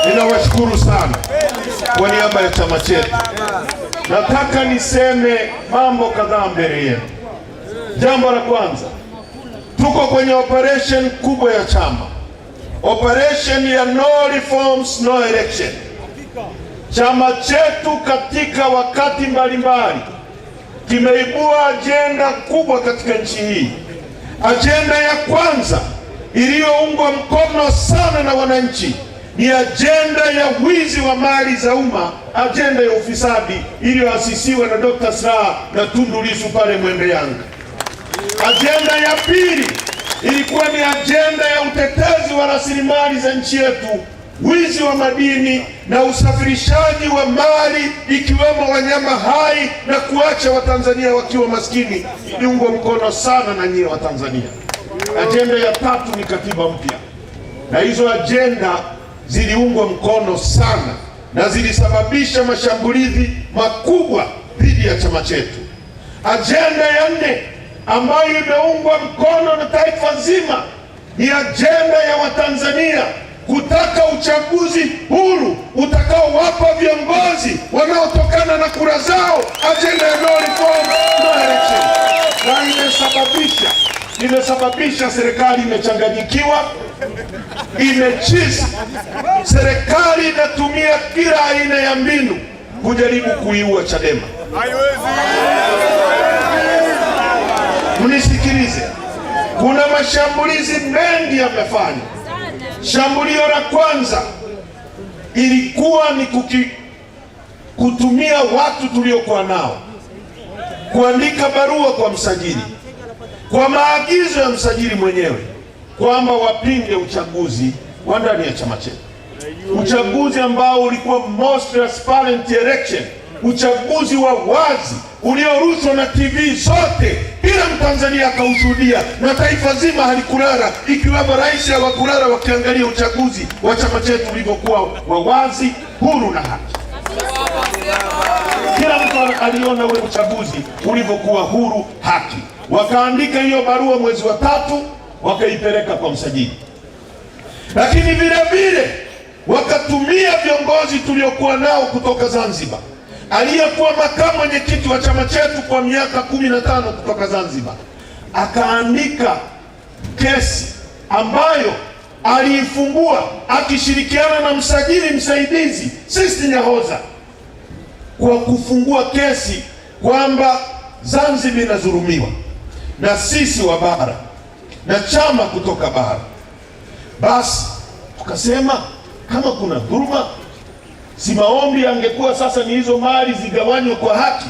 Ninawashukuru sana kwa niaba ya chama chetu. Nataka niseme mambo kadhaa mbele yenu. Jambo la kwanza, tuko kwenye operation kubwa ya chama, operation ya no reforms no election. Chama chetu katika wakati mbalimbali kimeibua ajenda kubwa katika nchi hii. Ajenda ya kwanza iliyoungwa mkono sana na wananchi ni ajenda ya wizi wa mali za umma, ajenda ya ufisadi iliyoasisiwa na Dr. Slaa na Tundu Lissu pale Mwembe Yanga. Ajenda ya pili ilikuwa ni ajenda ya utetezi wa rasilimali za nchi yetu, wizi wa madini na usafirishaji wa mali ikiwemo wanyama hai na kuacha Watanzania wakiwa maskini. Iliungwa mkono sana na nyie Watanzania. Ajenda ya tatu ni katiba mpya, na hizo ajenda ziliungwa mkono sana na zilisababisha mashambulizi makubwa dhidi ya chama chetu. Ajenda ya nne ambayo imeungwa mkono na taifa nzima ni ajenda ya Watanzania kutaka uchaguzi huru utakaowapa viongozi wanaotokana na kura zao, ajenda ya no reform no election. Na imesababisha serikali imechanganyikiwa, imechizi. Serikali inatumia kila aina ya mbinu kujaribu kuiua Chadema. Mnisikilize, kuna mashambulizi mengi yamefanywa. Shambulio la kwanza ilikuwa ni kutumia watu tuliokuwa nao kuandika barua kwa msajili kwa maagizo ya msajili mwenyewe kwamba wapinge uchaguzi wa ndani ya chama chetu, uchaguzi ambao ulikuwa most transparent election, uchaguzi wa wazi uliorushwa na TV zote, kila Mtanzania akaushuhudia na taifa zima halikulala, ikiwemo rais hawakulala wakiangalia uchaguzi wa chama chetu ulivyokuwa wa wazi, huru na haki. Kila mtu aliona ule uchaguzi ulivyokuwa huru, haki. Wakaandika hiyo barua mwezi wa 3, wakaipeleka kwa msajili. Lakini vile vile wakatumia viongozi tuliokuwa nao kutoka Zanzibar. Aliyekuwa makamu mwenyekiti wa chama chetu kwa miaka 15 kutoka Zanzibar akaandika kesi ambayo aliifungua akishirikiana na msajili msaidizi Sisti Nyahoza, kwa kufungua kesi kwamba Zanzibar inadhulumiwa na sisi wa bara na chama kutoka bara. Basi tukasema kama kuna dhuluma, si maombi angekuwa sasa ni hizo mali zigawanywe kwa haki.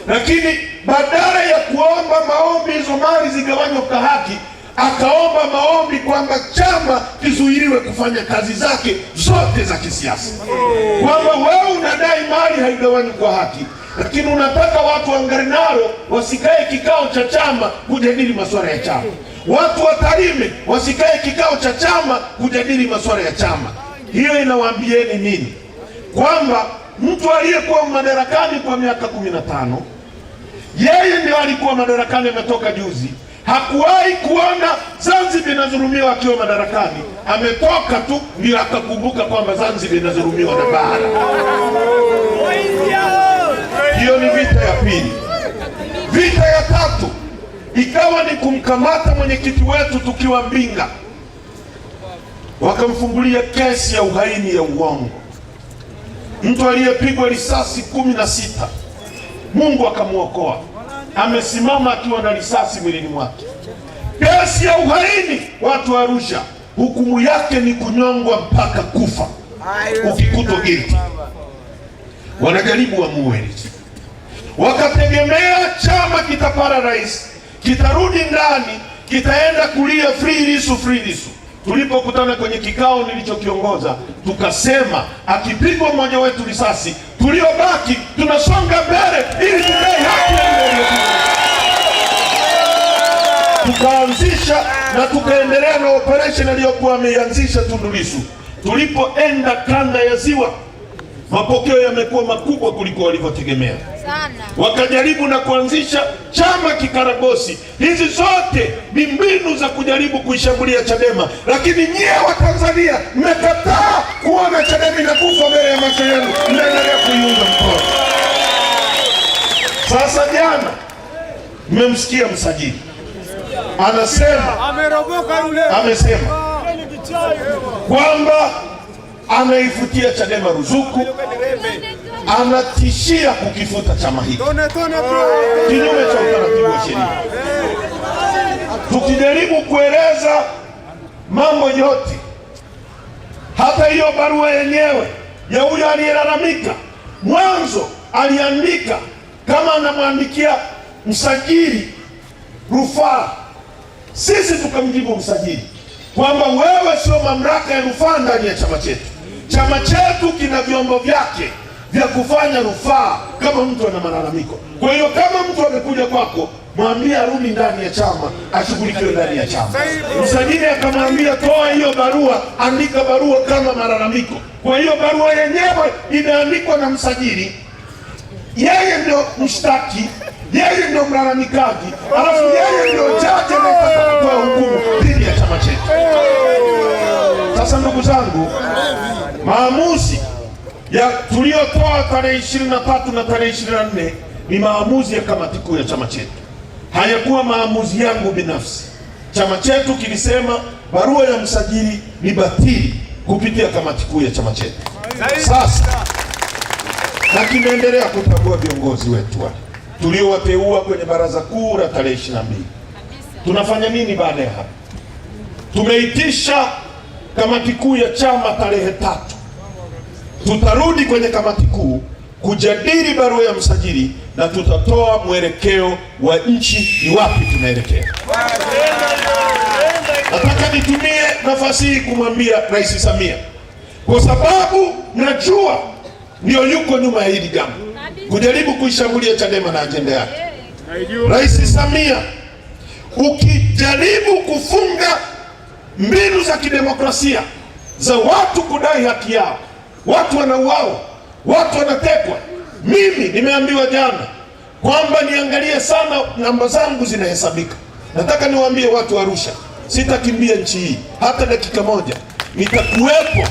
Lakini badala ya kuomba maombi hizo mali zigawanywe kwa haki, akaomba maombi kwamba chama kizuiliwe kufanya kazi zake zote za kisiasa. Kwamba wewe unadai mali haigawanywi kwa haki, lakini unataka watu wa Ngarenaro wasikae kikao cha chama kujadili masuala ya chama, watu wa Tarime wasikae kikao cha chama kujadili masuala ya chama. Hiyo inawaambieni nini? Kwamba mtu aliyekuwa madarakani kwa miaka 15, yeye ndio alikuwa madarakani, ametoka juzi, hakuwahi kuona Zanzibar inadhulumiwa akiwa madarakani. Ametoka tu ndio akakumbuka kwamba Zanzibar inadhulumiwa na bara. Hiyo ni vita ya pili. Vita ya tatu ikawa ni kumkamata mwenyekiti wetu tukiwa Mbinga, wakamfungulia kesi ya uhaini ya uongo. Mtu aliyepigwa risasi 16, Mungu akamuokoa, amesimama akiwa na risasi mwilini mwake. Kesi ya uhaini, watu wa Arusha, hukumu yake ni kunyongwa mpaka kufa ukikutwa guilty. Wanajaribu wamuue. Wakategemea chama kitapara rais, kitarudi ndani, kitaenda kulia free Lissu, free Lissu. Tulipokutana kwenye kikao nilichokiongoza, tukasema akipigwa mmoja wetu risasi, tuliobaki tunasonga mbele ili tudai haki ya. Tukaanzisha na tukaendelea na operation aliyokuwa ameianzisha Tundu Lissu. Tulipoenda kanda ya Ziwa, Mapokeo yamekuwa makubwa kuliko walivyotegemea. Wakajaribu na kuanzisha chama kikaragosi. Hizi zote ni mbinu za kujaribu kuishambulia Chadema, lakini nyie wa Tanzania mmekataa kuona Chadema inakufa mbele ya macho yenu, mnaendelea kuiunga mkono. Sasa jana mmemsikia msajili amesema kwamba anaifutia Chadema ruzuku, anatishia kukifuta chama hiki kinyume cha utaratibu wa sheria. Tukijaribu kueleza mambo yote, hata hiyo barua yenyewe ya huyo aliyelalamika, mwanzo aliandika kama anamwandikia msajili rufaa. Sisi tukamjibu msajili kwamba wewe sio mamlaka ya rufaa ndani ya chama chetu. Chama chetu kina vyombo vyake vya kufanya rufaa kama mtu ana malalamiko. Kwa hiyo kama mtu amekuja kwako, mwambie arudi ndani ya chama, ashughulikiwe ndani ya chama. Msajili akamwambia toa hiyo barua, andika barua kama malalamiko. Kwa hiyo barua yenyewe imeandikwa na msajili, yeye ndio mshtaki, yeye ndio mlalamikaji, alafu yeye ndio jaji anayetaka kutoa hukumu dhidi ya chama chetu. Sasa ndugu zangu, maamuzi ya tuliotoa tarehe 23 na tarehe 24 ni maamuzi ya kamati kuu ya chama chetu, hayakuwa maamuzi yangu binafsi. Chama chetu kilisema barua ya msajili ni batili kupitia kamati kuu ya chama chetu. Sasa na kimeendelea kutambua viongozi wetu wale tuliowateua kwenye baraza kuu la tarehe 22. Tunafanya nini baada ya hapo? Tumeitisha kamati kuu ya chama tarehe 3. Tutarudi kwenye kamati kuu kujadili barua ya msajili na tutatoa mwelekeo wa nchi ni wapi tunaelekea. Nataka nitumie nafasi hii kumwambia Rais Samia, kwa sababu najua ndio yuko nyuma ya hili jambo, kujaribu kuishambulia Chadema na ajenda yake. Rais Samia, ukijaribu kufunga mbinu za kidemokrasia za watu kudai haki yao, watu wanauawa, watu wanatekwa. Mimi nimeambiwa jana kwamba niangalie sana namba zangu zinahesabika. Nataka niwaambie watu wa Arusha, sitakimbia nchi hii hata dakika moja. Nitakuwepo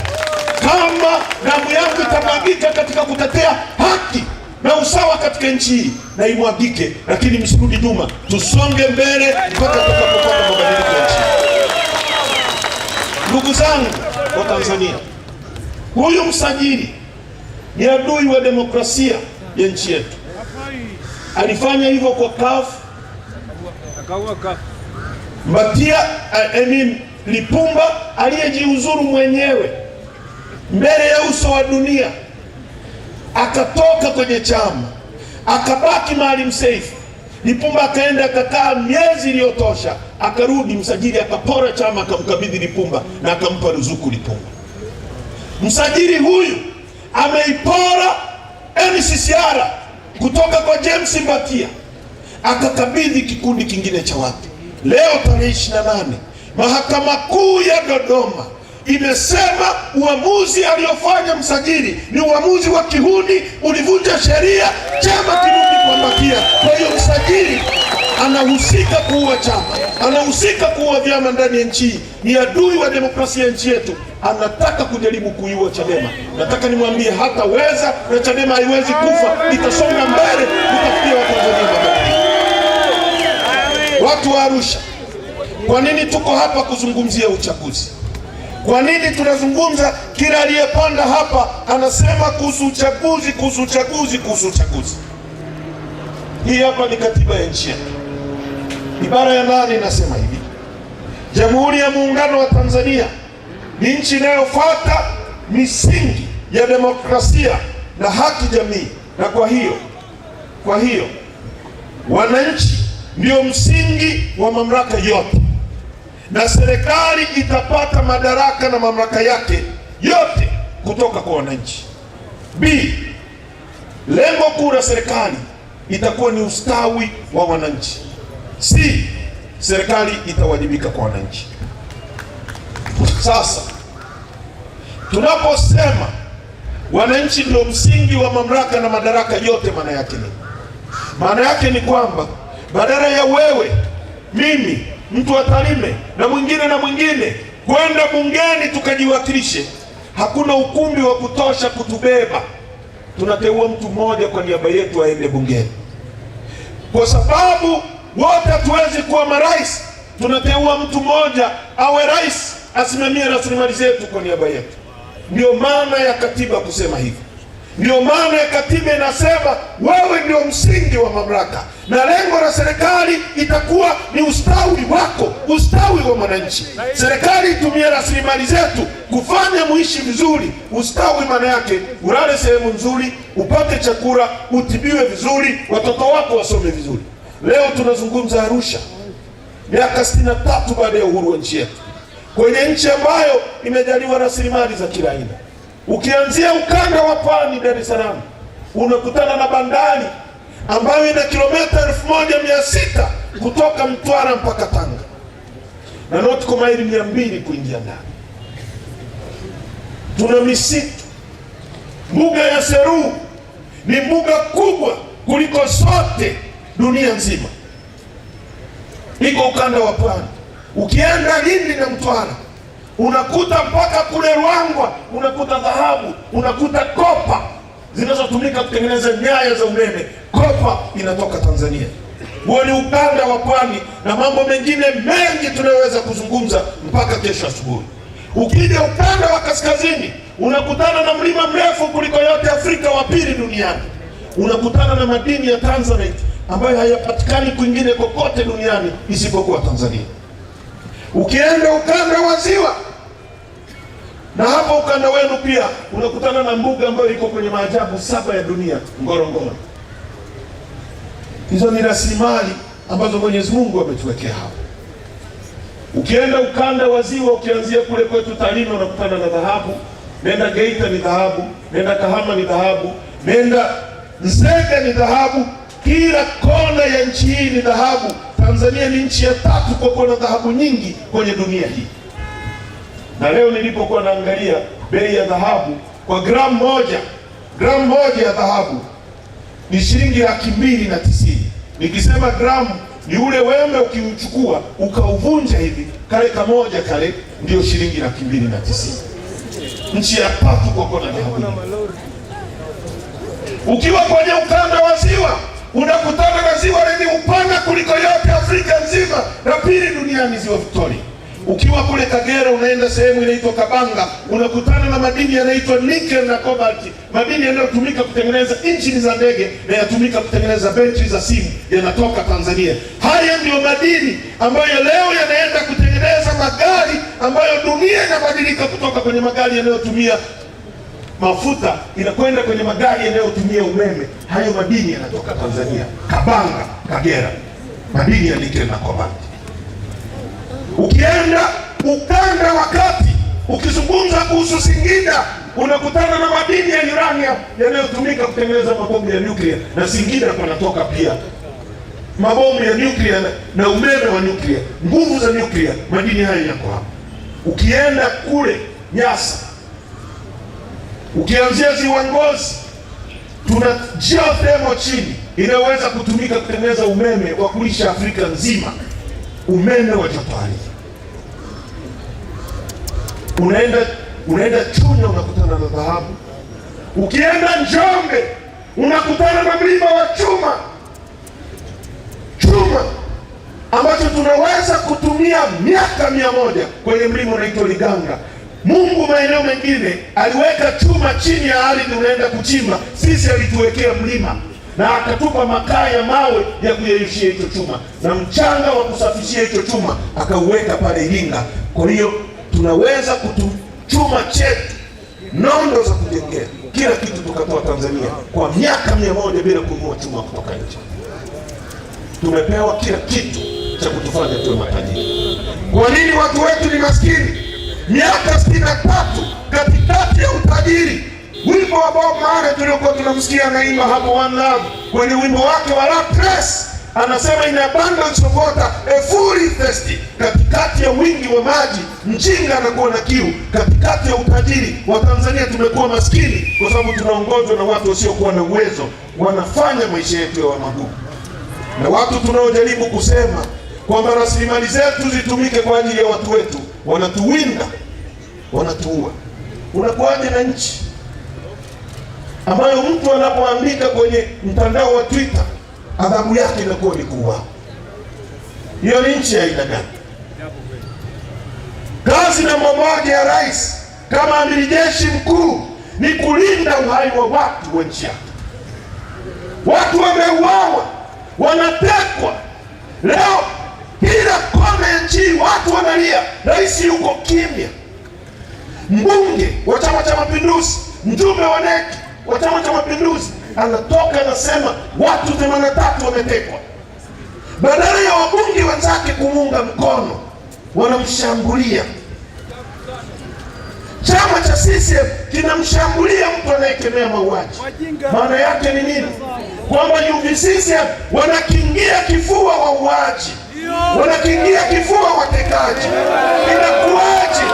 kama damu yangu itamwagika katika kutetea haki na usawa katika nchi hii, na imwagike, lakini msirudi nyuma, tusonge mbele mpaka tutakapopata mabadiliko ya nchi. Ndugu zangu wa Tanzania, huyu msajili ni adui wa demokrasia ya nchi yetu. Alifanya hivyo kwa CUF. Mbatia Lipumba aliyejiuzuru mwenyewe mbele ya uso wa dunia, akatoka kwenye chama, akabaki Maalim Seif. Lipumba akaenda akakaa miezi iliyotosha, akarudi, msajili akapora chama, akamkabidhi Lipumba na akampa ruzuku Lipumba. Msajili huyu ameipora NCCR kutoka kwa James Mbatia, akakabidhi kikundi kingine cha watu. Leo tarehe 28, Mahakama Kuu ya Dodoma imesema uamuzi aliofanya msajili ni uamuzi wa kihuni, ulivunja sheria, chama kirudi kwa Mbatia. Kwa hiyo msajili anahusika kuua chama, anahusika kuua vyama ndani ya nchi. Ni adui wa demokrasia ya nchi yetu, anataka kujaribu kuiua Chadema. Nataka nimwambie hataweza, na Chadema haiwezi kufa, itasonga mbele kutafutia Watanzania mabadiliko. Watu wa Arusha, kwa nini tuko hapa kuzungumzia uchaguzi? Kwa nini tunazungumza? Kila aliyepanda hapa anasema kuhusu uchaguzi, kuhusu uchaguzi, kuhusu uchaguzi. Hii hapa ni katiba ya nchi yetu. Ibara ya 8 inasema hivi: Jamhuri ya Muungano wa Tanzania ni nchi inayofuata misingi ya demokrasia na haki jamii, na kwa hiyo wananchi ndio msingi wa mamlaka yote, na serikali itapata madaraka na mamlaka yake yote kutoka kwa wananchi. B, lengo kuu la serikali itakuwa ni ustawi wa wananchi. C, serikali itawajibika kwa wananchi. Sasa tunaposema Wananchi ndio msingi wa mamlaka na madaraka yote. Maana yake ni kwamba badala ya wewe, mimi, mtu wa Tarime na mwingine kwenda bungeni tukajiwakilishe, hakuna ukumbi wa kutosha kutubeba. Tunateua mtu mmoja kwa niaba yetu aende bungeni. Kwa sababu wote hatuwezi kuwa marais, tunateua mtu mmoja awe rais, asimamie rasilimali zetu kwa niaba yetu. Ndio maana ya katiba kusema hivi. Ndio maana ya katiba inasema wewe ndio msingi wa mamlaka, na lengo la serikali itakuwa ni ustawi wako, ustawi wa mwananchi. Serikali itumie rasilimali zetu kufanya muishi vizuri. Ustawi maana yake ulale sehemu nzuri, upate chakula, utibiwe vizuri, watoto wako wasome vizuri. Leo tunazungumza Arusha, miaka 63 baada ya uhuru wa nchi yetu, kwenye nchi ambayo imejaliwa rasilimali za kila aina. Ukianzia ukanda wa pwani Dar es Salaam, unakutana na bandari ambayo ina kilomita 1600 kutoka Mtwara mpaka Tanga, na nautical maili 200 kuingia ndani. Tuna misitu. Mbuga ya Seru ni mbuga kubwa kuliko zote dunia nzima, iko ukanda wa pwani. Ukienda Lindi na Mtwara, unakuta mpaka kule Ruangwa, unakuta dhahabu, unakuta kopa zinazotumika kutengeneza nyaya za umeme. Kopa inatoka Tanzania. Huo ni ukanda wa pwani, na mambo mengine mengi tunayoweza kuzungumza mpaka kesho asubuhi. Ukija ukanda wa kaskazini, unakutana na mlima mrefu kuliko yote Afrika, wa pili duniani. Unakutana na madini ya Tanzanite ambayo hayapatikani kwingine kokote duniani isipokuwa Tanzania. Ukienda ukanda wa ziwa, na hapo ukanda wenu pia, unakutana na mbuga ambayo iko kwenye maajabu 7 ya dunia, Ngorongoro. Hizo ni rasilimali ambazo Mwenyezi Mungu ametuwekea hapo. Ukienda ukanda wa ziwa, ukianzia kule kwetu Tarime, unakutana na dhahabu. Nenda Geita ni dhahabu, nenda Kahama ni dhahabu, nenda Nzega ni dhahabu. Kila kona ya nchi hii ni dhahabu. Tanzania ni nchi ya 3 kwa kuwa na dhahabu nyingi kwenye dunia hii. Na leo nilipokuwa naangalia bei ya dhahabu, kwa gramu moja ya dhahabu ni shilingi 290,000. Nikisema gramu ni ule wembe ukiuchukua ukauvunja hivi, kale kamoja kale ndio shilingi 290,000. Nchi ya 3 kwa kuwa na dhahabu. Ukiwa kwenye ukanda wa ziwa, unakutana na ziwa lenye upana kuliko yote Afrika nzima, la pili duniani, ziwa Victoria. Ukiwa kule Kagera, unaenda sehemu inaitwa Kabanga, unakutana na madini yanaitwa nickel na cobalt, madini yanayotumika kutengeneza injini za ndege na yatumika kutengeneza betri za simu, yanatoka Tanzania. Haya ndio madini ambayo leo yanaenda kutengeneza magari ambayo dunia inabadilika kutoka kwenye magari yanayotumia mafuta inakwenda kwenye magari yanayotumia umeme. Hayo madini yanatoka Tanzania, Kabanga, Kagera, madini ya nickel na cobalt. Ukienda ukanda wa kati, ukizungumza kuhusu Singida, unakutana na madini ya uranium yanayotumika kutengeneza mabomu ya nyuklia, na Singida kunatoka pia mabomu ya nyuklia na umeme wa nyuklia, nguvu za nyuklia. Madini hayo yako hapo. Ukienda kule Nyasa, ukianzia ziwa Ngozi, tuna geothermal chini inayoweza kutumika kutengeneza umeme wa kulisha Afrika nzima, umeme wa joto ardhi. Unaenda Chunya, unakutana na dhahabu. Ukienda Njombe, unakutana na mlima wa chuma ambacho tunaweza kutumia miaka 100 kwenye mlima unaitwa Liganga. Mungu maeneo mengine aliweka chuma chini ya ardhi, unaenda kuchimba. Sisi alituwekea mlima na akatupa makaa ya mawe ya kuyeyushia hicho chuma na mchanga wa kusafishia hicho chuma akauweka pale Iringa. Kwa hiyo tunaweza kuchuma chetu, nondo za kujengea, kila kitu tukatoa Tanzania kwa miaka 100 bila kununua chuma kutoka nje. Tumepewa kila kitu cha kutufanya tuwe matajiri. Kwa nini watu wetu ni maskini? Miaka 63 katikati ya utajiri. Wimbo wa Bob Marley tuliokuwa tunamsikia naimba hapo One Love, kwenye wimbo wake wa Love Trace, anasema in abundance of water a fool is thirsty. Katikati ya wingi wa maji mjinga anakuwa na kiu. Katikati ya utajiri wa Tanzania tumekuwa maskini kwa sababu tunaongozwa na watu wasiokuwa na uwezo, wanafanya maisha yetu ya magumu. Na watu tunaojaribu kusema kwamba rasilimali zetu zitumike kwa ajili ya watu wetu, wanatuwinda, wanatuua. Unakuwaje na nchi ambayo mtu anapoandika kwenye mtandao wa Twitter adhabu yake inakuwa ni kuuawa? Hiyo ni nchi ya aina gani? Kazi namba moja ya rais kama amiri jeshi mkuu ni kulinda uhai wa watu wa nchi yake. Watu wameuawa, wanatekwa. Leo kila kona ya nchi watu wanalia, rais yuko kimya. Mbunge wa Chama cha Mapinduzi, mjumbe wa NEC wa Chama cha Mapinduzi anatoka anasema watu 83 wametekwa. Badala ya wabunge wenzake kumunga mkono, wanamshambulia. Chama cha CCM kinamshambulia mtu anayekemea mauaji. Maana yake ni nini? Kwamba UVCCM wanakingia kifua wauaji, wanakingia kifua watekaji. Inakuwaje?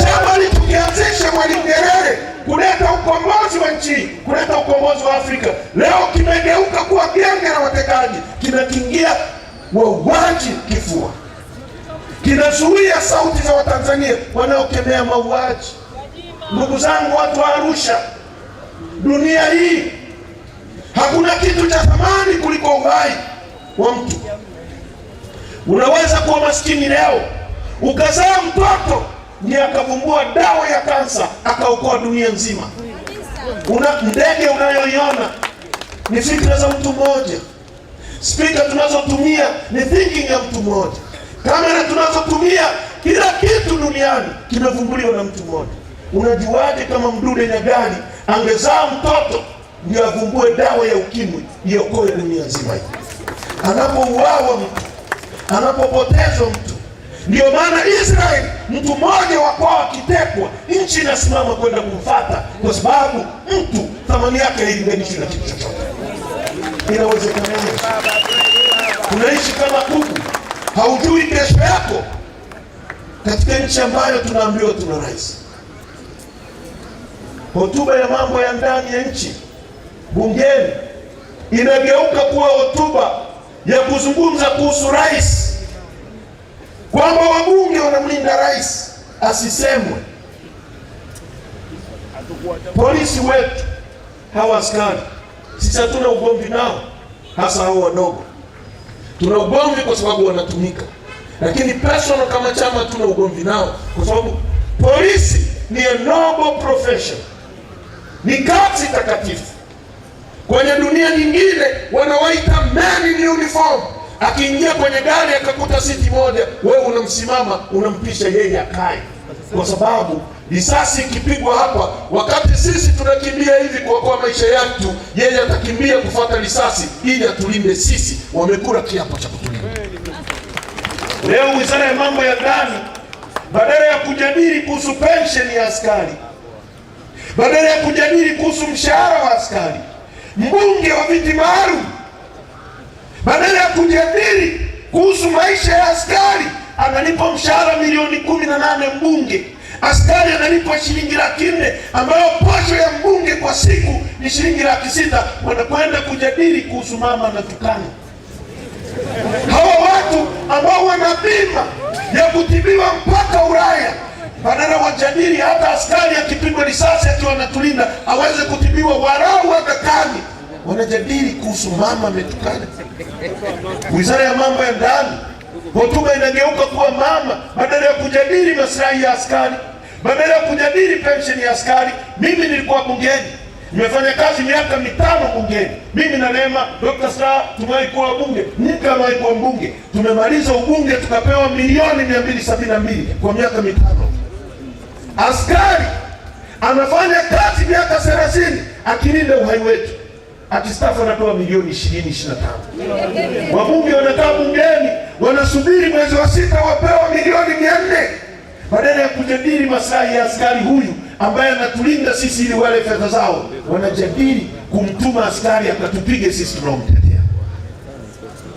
Chama likianzisha Mwalimu Nyerere kuleta ukombozi wa nchi, kuleta ukombozi wa Afrika, leo kimegeuka kuwa genge la watekaji, kinakingia wauaji kifua, kinazuia sauti za Watanzania wanaokemea mauaji. Ndugu zangu, watu wa Arusha, dunia hii hakuna kitu cha thamani kuliko uhai wa mtu. Unaweza kuwa maskini leo ukazaa mtoto ndiye akavumbua dawa ya kansa akaokoa dunia nzima. Ndege unayoiona ni fikra za mtu mmoja. Spika tunazotumia ni thinking ya mtu mmoja. Kamera tunazotumia, kila kitu duniani kimevumbuliwa na mtu mmoja. Unajuaje kama Mdude Nyagali angezaa mtoto ndio avumbue dawa ya ukimwi iokoe dunia nzima hii? Anapouawa mtu, anapopotezwa mtu. Ndio maana Israeli mtu mmoja wa kwao akitekwa, nchi inasimama kwenda kumfuata, kwa sababu mtu thamani yake hailinganishwi na kitu chochote. Inawezekanaje? Tunaishi kama kuku, haujui kesho yako, katika nchi ambayo tunaambiwa tuna rais. Hotuba ya mambo ya ndani ya nchi bungeni inageuka kuwa hotuba ya kuzungumza kuhusu rais, kwamba wabunge wanamlinda rais asisemwe. Polisi wetu hawa askari, sisi hatuna ugomvi nao, hasa hao wadogo. Tuna ugomvi kwa sababu wanatumika, lakini personal kama chama hatuna ugomvi nao, kwa sababu polisi ni a noble profession, ni kazi takatifu. Kwenye dunia nyingine wanawaita man in uniform. Akiingia kwenye gari akakuta siti moja, wewe unamsimama unampisha yeye akae, kwa sababu risasi ikipigwa hapa, wakati sisi tunakimbia hivi kuokoa maisha yetu, yeye atakimbia kufuata risasi ili atulinde sisi. Wamekula kiapo cha kutulinda. Leo Wizara ya Mambo ya Ndani badala ya kujadili kuhusu pensheni ya askari, badala ya kujadili kuhusu mshahara wa askari, mbunge wa viti maalum, badala ya kujadili kuhusu maisha ya askari, analipa mshahara milioni 18 mbunge. Askari analipa shilingi 400,000 ambayo posho ya mbunge kwa siku ni shilingi 600,000. Wanakwenda kujadili kuhusu mama na tukana. Hawa watu ambao wana bima ya kutibiwa mpaka Ulaya, badala wajadili hata askari akipigwa risasi akiwa anatulinda aweze kutibiwa warau hata kani, wanajadili kuhusu mama ametukana. Wizara ya Mambo ya Ndani, hotuba inageuka kuwa mama, badala ya kujadili maslahi ya askari, badala ya kujadili pensheni ya askari. Mimi nilikuwa bungeni, nimefanya kazi miaka 5 bungeni. Mimi na Neema, Dr. Slaa tumewahi kuwa bunge, Nika amewahi kuwa mbunge. Tumemaliza ubunge tukapewa milioni 272 kwa miaka 5. Askari anafanya kazi miaka 30 akilinda uhai wetu, akistafu anapewa milioni 20-25. Wabunge wanakaa bungeni wanasubiri mwezi wa 6 wapewa milioni 400, badala ya kujadili maslahi ya askari huyu ambaye anatulinda sisi ili wale fedha zao, wanajadili kumtuma askari akatupige sisi tunaomtetea.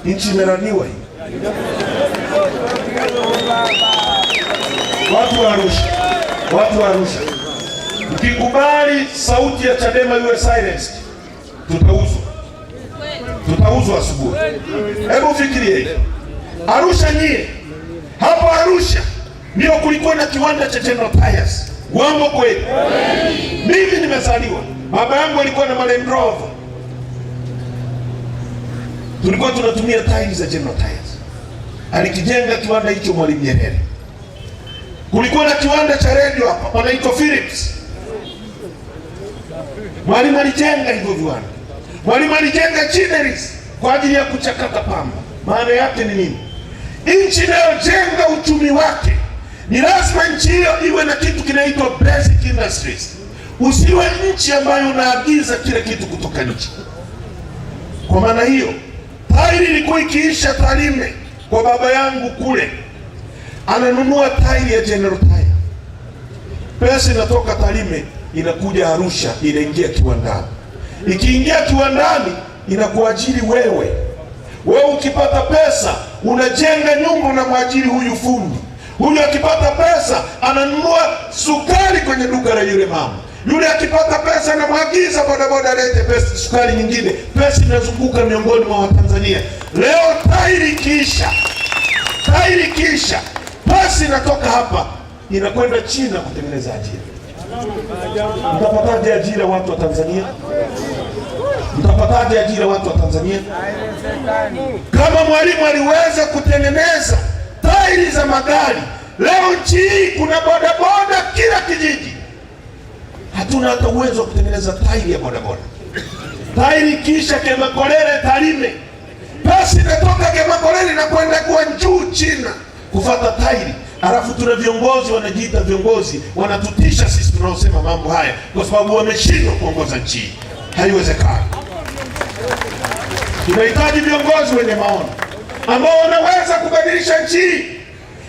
Nchi imeraniwa hii. Watu wa Arusha, mkikubali sauti ya Chadema iwe silenced, tutauzwa asubuhi. Hebu fikirie Arusha nyie. Hapo Arusha ndio kulikuwa na kiwanda cha General Tyres. Uongo kweli? Mimi nimezaliwa, baba yangu alikuwa na Land Rover. Tulikuwa tunatumia tairi za General Tyres. Alikijenga kiwanda hicho Mwalimu Nyerere. Kulikuwa na kiwanda cha radio hapa wanaitwa Philips. Mwalimu alijenga hivyo viwanda. Mwalimu alijenga Chineries kwa ajili ya kuchakata pamba. Maana yake ni nini? Nchi inayojenga uchumi wake ni lazima nchi hiyo iwe na kitu kinaitwa basic industries. Usiwe nchi ambayo unaagiza kile kitu kutoka nje. Kwa maana hiyo, tairi ilikuwa ikiisha Tarime kwa baba yangu kule, ananunua tairi ya General Tyre. Pesa inatoka Tarime inakuja Arusha, inaingia kiwandani. Ikiingia kiwandani inakuajiri wewe. Wewe ukipata pesa unajenga nyumba, unamwajiri huyu fundi. Huyu akipata pesa ananunua sukari kwenye duka la yule mama. Yule akipata pesa anamwagiza bodaboda alete pesa, sukari nyingine. Pesa inazunguka miongoni mwa Watanzania. Leo tairi kisha pesa inatoka hapa inakwenda China kutengeneza ajira. Mtapataje ajira watu wa Tanzania? Mtapataje ajira watu wa Tanzania? Kama Mwalimu aliweza kutengeneza tairi za magari, leo nchi hii kuna bodaboda kila kijiji. Hatuna hata uwezo wa kutengeneza tairi ya bodaboda. Tairi kisha Kemakolele Tarime, pesa inatoka Kemakolele na kwenda kwa juu China kufuata tairi. Alafu tuna viongozi wanajiita viongozi, wanatutisha sisi tunaosema mambo haya kwa sababu wameshindwa kuongoza nchi. Haiwezekani. Tunahitaji viongozi wenye maono ambao wanaweza kubadilisha nchi.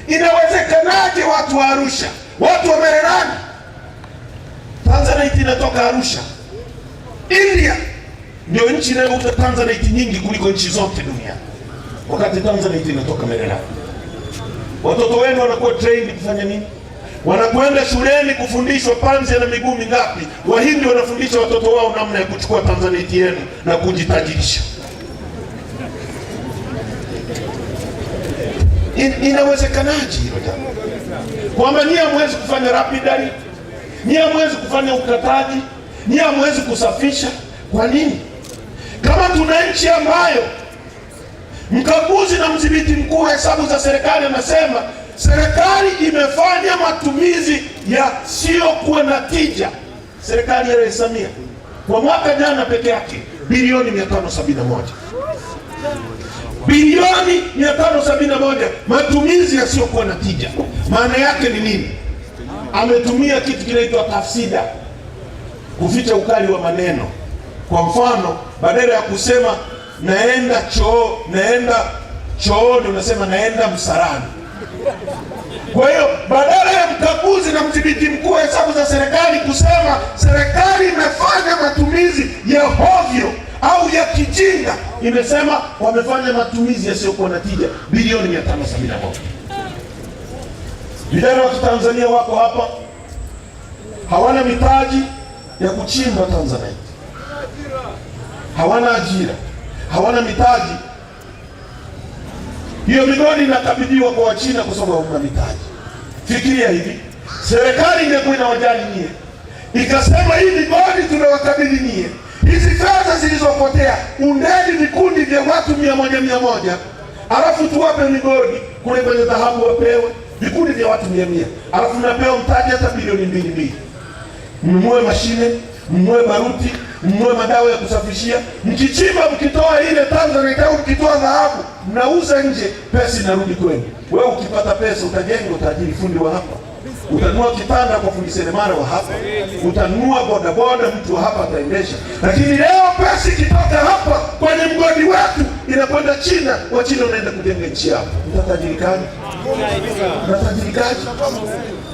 Inawezekanaje watu wa Arusha, watu wa Mererani? Tanzanite inatoka Arusha. India ndio nchi inayouza Tanzanite nyingi kuliko nchi zote duniani, wakati Tanzanite inatoka Mererani. Watoto wenu wanakuwa trained kufanya nini? Wanakwenda shuleni kufundishwa panzi na miguu mingapi. Wahindi wanafundisha watoto wao namna ya kuchukua Tanzanite yenu na kujitajirisha. Inawezekanaje hilo jambo? Kwamba nyie hamwezi kufanya lapidary, nyie hamwezi kufanya ukataji, nyie hamwezi kusafisha. Kwa nini? Kama tuna nchi ambayo mkaguzi na mdhibiti mkuu wa hesabu za serikali anasema serikali imefanya matumizi ya sio kuwa na tija, serikali ya Rais Samia kwa mwaka jana peke yake bilioni 571. Bilioni 571 matumizi yasiyokuwa na tija. Maana yake ni nini? Ametumia kitu kinaitwa tafsida kuficha ukali wa maneno. Kwa mfano, badala ya kusema naenda chooni unasema naenda msalani. Kwa hiyo badala ya mkaguzi na mdhibiti mkuu wa hesabu za serikali kusema serikali imefanya matumizi ya hovyo au ya kijinga, imesema wamefanya matumizi yasiyokuwa na tija, bilioni 571. Vijana wa Tanzania wako hapa hawana mitaji ya kuchimba Tanzanite, hawana ajira, hawana mitaji. Hiyo migodi inakabidhiwa kwa Wachina kwa sababu hawana mitaji. Fikiria hivi, serikali ingekuwa inawajali nyie, ikasema hii migodi tunawakabidhi nyie, hizi fedha zilizopotea undeni vikundi vya watu 100, alafu tuwape migodi kule kwenye dhahabu, wapewe vikundi vya watu 100, alafu mnapewa mtaji hata bilioni 2. Mnunue mashine, mnunue baruti, mnunue madawa ya kusafishia. Mkichimba, mkitoa ile Tanzanite au mkitoa dhahabu, mnauza nje, pesa inarudi kwenu. Wewe ukipata pesa utajenga, utajiri fundi wa hapa, utanunua kitanda kwa fundi seremala wa hapa, utanunua bodaboda mtu wa hapa ataendesha. Lakini leo pesa ikitoka hapa kwenye mgodi wetu inakwenda China, wa China wanaenda kujenga nchi hapa. Mtatajirikaje? Mtatajirikaje?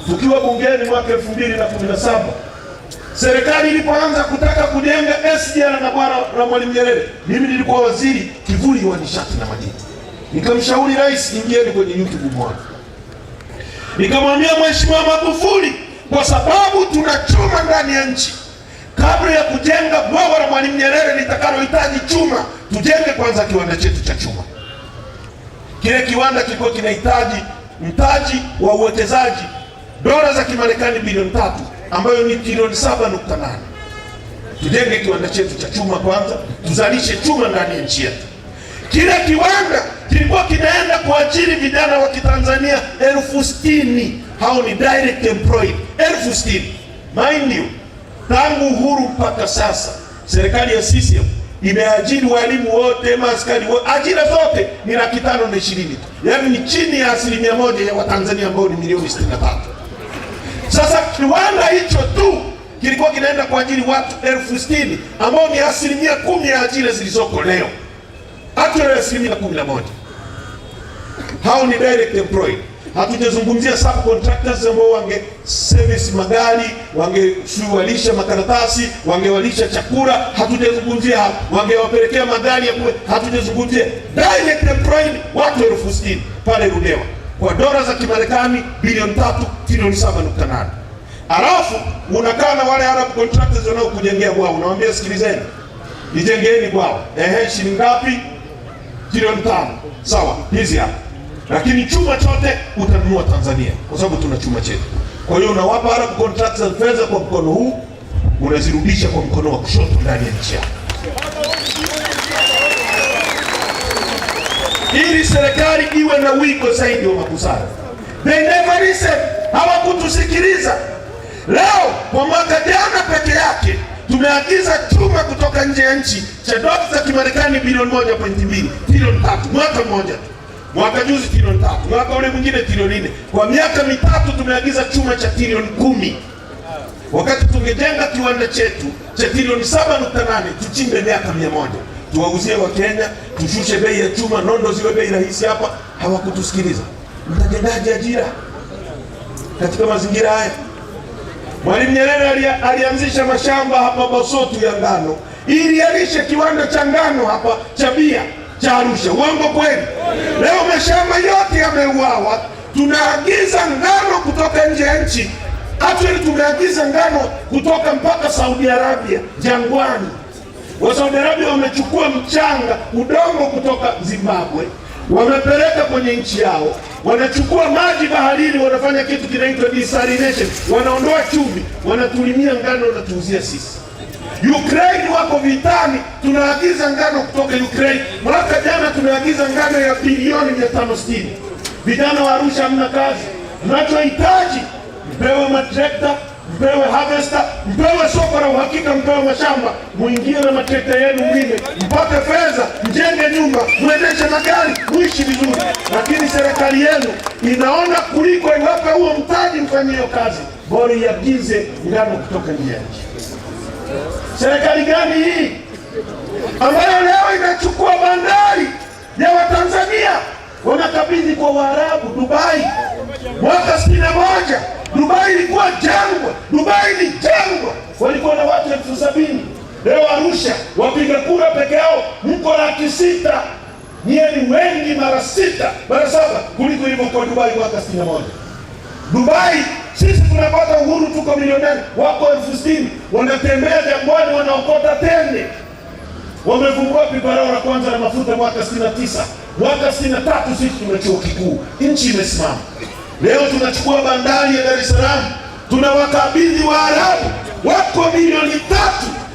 Tukiwa bungeni mwaka 2017 serikali ilipoanza kutaka kujenga SGR na Mwalimu Nyerere, mimi nilikuwa waziri kivuli wa nishati na madini. Nikamshauri rais, ingieni kwenye YouTube mwanzo. Nikamwambia Mheshimiwa Magufuli, kwa sababu tuna chuma ndani ya nchi, kabla ya kujenga bwawa la Mwalimu Nyerere litakalohitaji chuma, tujenge kwanza kiwanda chetu cha chuma. Kile kiwanda kilikuwa kinahitaji mtaji wa uwekezaji dola za Kimarekani bilioni 3, ambayo ni trilioni 7.8. Tujenge kiwanda chetu cha chuma kwanza, tuzalishe chuma ndani ya nchi yetu. Kile kiwanda kilikuwa kinaenda kuajiri vijana wa Kitanzania 60,000. Hao ni direct employed 60,000. Mind you, tangu uhuru mpaka sasa serikali ya CCM imeajiri walimu wote, maaskari wote, ajira zote ni 520,000. Yaani ni chini ya 1% ya Watanzania ambao ni milioni 63. Sasa kiwanda hicho tu kilikuwa kinaenda kuajiri watu 60,000 ambao ni 10% ya ajira zilizoko leo. Hata 11%. Hao ni direct employed. Hatujazungumzia subcontractors ambao wange service magari, wangewalisha makaratasi, wangewalisha chakula. Hatujazungumzia wangewapelekea magari ya kule. Hatujazungumzia direct employed watu 60,000 pale Ludewa kwa dola za Kimarekani bilioni 3, trilioni 7.8. Alafu unakaa na wale Arab contractors wanaokujengea bwao, unawaambia sikilizeni, nijengeni bwao. Shilingi ngapi? Trilioni 5. Sawa, hizi hapa. Lakini chuma chote utanunua Tanzania kwa sababu tuna chuma chetu. Kwa hiyo unawapa Arab contractors fedha kwa mkono huu, unazirudisha kwa mkono wa kushoto ndani ya nchi yako. Ili serikali iwe na wigo zaidi wa makusanya. They never listen. Hawakutusikiliza. Leo kwa mwaka jana peke yake tumeagiza chuma kutoka nje ya nchi cha dola za Kimarekani bilioni 1.2, trilioni 3 mwaka mmoja. Mwaka juzi trilioni 3, mwaka ule mwingine trilioni 4. Kwa miaka mitatu tumeagiza chuma cha trilioni 10. Wakati tungejenga kiwanda chetu cha trilioni 7.8 tuchimbe miaka 100. Tuwauzie wa Kenya, tushushe bei ya chuma, nondo ziwe bei rahisi hapa. Hawakutusikiliza. Mtajengaje ajira katika mazingira haya? Mwalimu Nyerere alianzisha mashamba hapa Bosotu ya ngano ili alishe kiwanda cha ngano hapa cha bia cha Arusha. Uongo kweli? Leo mashamba yote yameuawa. Tunaagiza ngano kutoka nje ya nchi. Actually tumeagiza ngano kutoka mpaka Saudi Arabia jangwani. Wa Saudi Arabia wamechukua mchanga, udongo kutoka Zimbabwe, wamepeleka kwenye nchi yao, wanachukua maji baharini, wanafanya kitu kinaitwa desalination, wanaondoa chumvi, wanatulimia ngano na tuuzia sisi. Ukraine wako vitani, tunaagiza ngano kutoka Ukraine. Mwaka jana tumeagiza ngano ya bilioni 560. Vijana wa Arusha hamna kazi. Mnachohitaji mpewe matrekta, mpewe harvester, mpewe soko la uhakika, mpewe mashamba, muingie na matrekta yenu mlime, mpate fedha, mjenge nyumba, muendeshe magari, muishi vizuri. Lakini serikali yenu inaona kuliko iwape huo mtaji mfanye hiyo kazi, bora iagize ngano kutoka nje ya nchi. Serikali gani hii ambayo leo inachukua bandari ya Watanzania wanakabidhi kwa Waarabu? Dubai mwaka 61 Dubai ilikuwa jangwa. Dubai ni jangwa, walikuwa na watu 70,000. Leo Arusha wapiga kura peke yao mko 600,000. Nyie ni wengi mara 6 mara 7 kuliko ilivyokuwa Dubai mwaka 61. Dubai sisi tunapata uhuru tuko milionari, wako 60,000 wanatembea jangwani wanaokota tende. Wamevumbua pipa la kwanza la mafuta mwaka 69. Mwaka 63 sisi tuna chuo kikuu, nchi imesimama. Leo tunachukua bandari ya Dar es Salaam, tunawakabidhi Waarabu, wako milioni 3,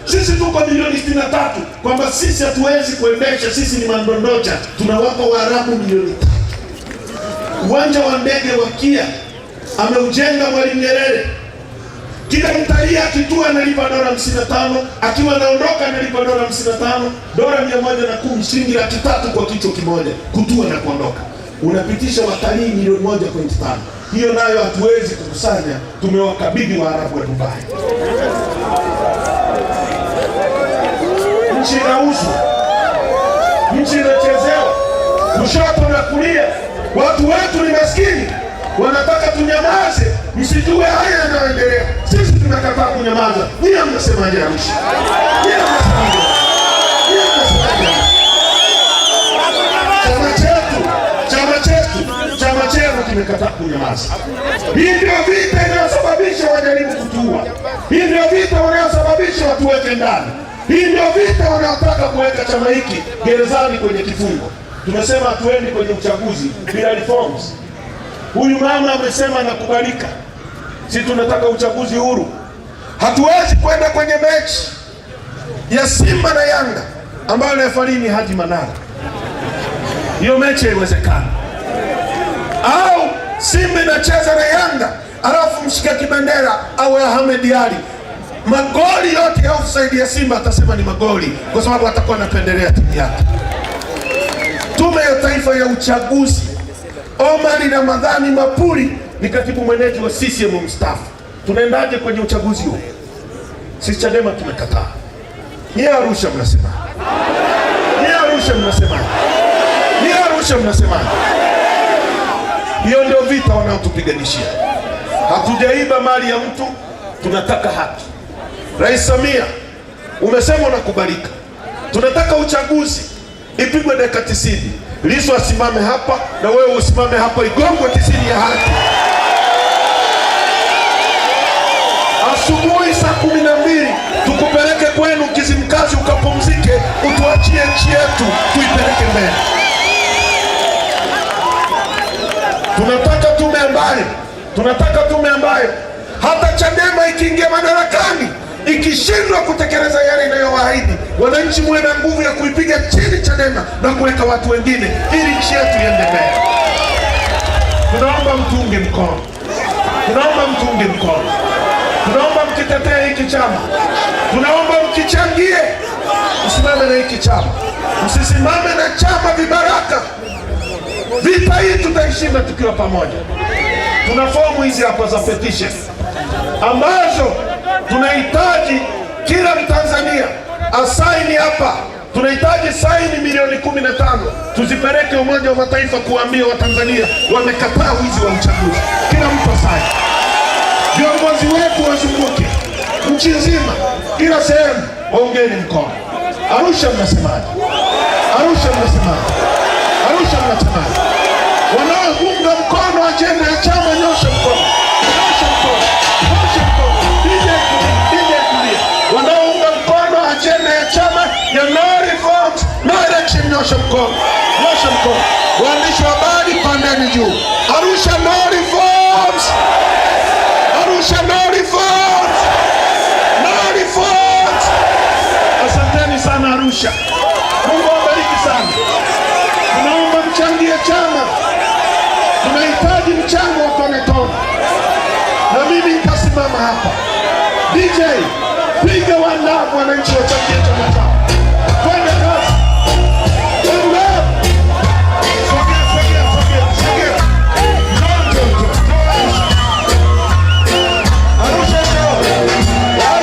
sisi tuko milioni 63, kwamba sisi hatuwezi kuendesha, sisi ni mandondocha, tunawapa Waarabu milioni 3. Uwanja wa ndege wa Kia ameujenga Mwalimu Nyerere. Kila mtalii akitua analipa dola 55, akiwa anaondoka analipa dola 55, dola 110, shilingi 300 kwa kichwa kimoja, kutua na kuondoka. Unapitisha watalii milioni 1.5. Hiyo nayo hatuwezi kukusanya, tumewakabidhi Waarabu wa Dubai. Nchi inauzwa, nchi inachezewa kushoto na kulia. Watu wetu ni maskini, wanataka tunyamaze, msijue haya yanayoendelea. Sisi tunakataa kunyamaza. Nyie mnasemaje Arusha? Nyie mnasemaje? Nyie mnasemaje? Chama chetu kimekataa kunyamaza. Hii ndio vita inayosababisha wajaribu kutua. Hii ndio vita wanayosababisha watuweke ndani. Hii ndio vita wanayotaka kuweka chama hiki gerezani kwenye kifungo. Tumesema hatuendi kwenye uchaguzi bila reforms. Huyu mama amesema anakubalika. Sisi tunataka uchaguzi huru. Hatuwezi kwenda kwenye mechi ya Simba na Yanga ambayo refari ni Haji Manara. Hiyo mechi haiwezekani. Au Simba inacheza na Yanga alafu mshika kibendera au Ahmed Ali, magoli yote ya offside ya Simba atasema ni magoli kwa sababu atakuwa anapendelea timu yake. Tume ya Taifa ya Uchaguzi, Omar Ramadhani Mapuri ni katibu mwenyeji wa CCM mstaafu. Tunaendaje kwenye uchaguzi huu? Sisi Chadema tumekataa. Ni Arusha mnasema. Ni Arusha mnasema. Ni Arusha mnasema. Hiyo ndio vita wanaotupiganishia. Hatujaiba mali ya mtu, tunataka haki. Rais Samia, umesema unakubalika. Tunataka uchaguzi ipigwe dakika 90. Lissu asimame hapa na wewe usimame hapa, igongwe 90 ya haki. Asubuhi saa 12 tukupeleke kwenu Kizimkazi ukapumzike, utuachie nchi yetu tuipeleke mbele. Tunataka tume ambayo hata Chadema ikiingia madarakani ikishindwa kutekeleza yale inayowaahidi wananchi, muwe na nguvu ya kuipiga chini Chadema na kuweka watu wengine ili nchi yetu iende mbele. Tunaomba mtuunge mkono. Tunaomba mtuunge mkono. Tunaomba mkitetee hiki chama. Tunaomba mkichangie. Usimame na hiki chama. Usisimame na chama vibaraka. Vita hii tutaishinda tukiwa pamoja. Tuna fomu hizi hapa za petition ambazo tunahitaji kila Mtanzania asaini hapa. Tunahitaji saini milioni 15 tuzipeleke Umoja wa Mataifa kuambia Watanzania wamekataa wizi wa uchaguzi. Kila mtu asaini. Viongozi wetu wazunguke nchi nzima, kila sehemu, waungeni mkono. Arusha mnasemaje? Arusha mnasemaje? Arusha mnasemaje? Wanaounga mkono ajenda ya chama nyosha mkono. Nyosha mkono. Nyosha mkono. DJ kulia. Wanaounga mkono ajenda ya chama ya no reforms, no election, nyosha mkono. Nyosha mkono. Waandishi wa habari pandeni juu. Arusha no reforms. Arusha no reforms. No reforms. Asanteni sana Arusha. Mungu awabariki sana. Tunaomba mchangie chama. Tunahitaji mchango wa tone tone. Na mimi nitasimama hapa. DJ, piga wandamu wananchi wachangie chama chao. Twende kazi. Twende. Sogea. Arusha leo.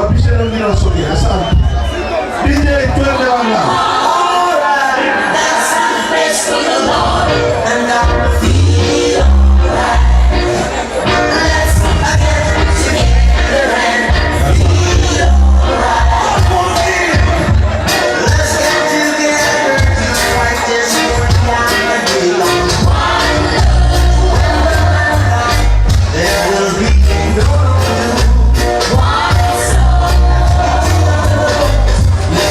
Wapisheni wengine wasogee. Asante. DJ twende wana.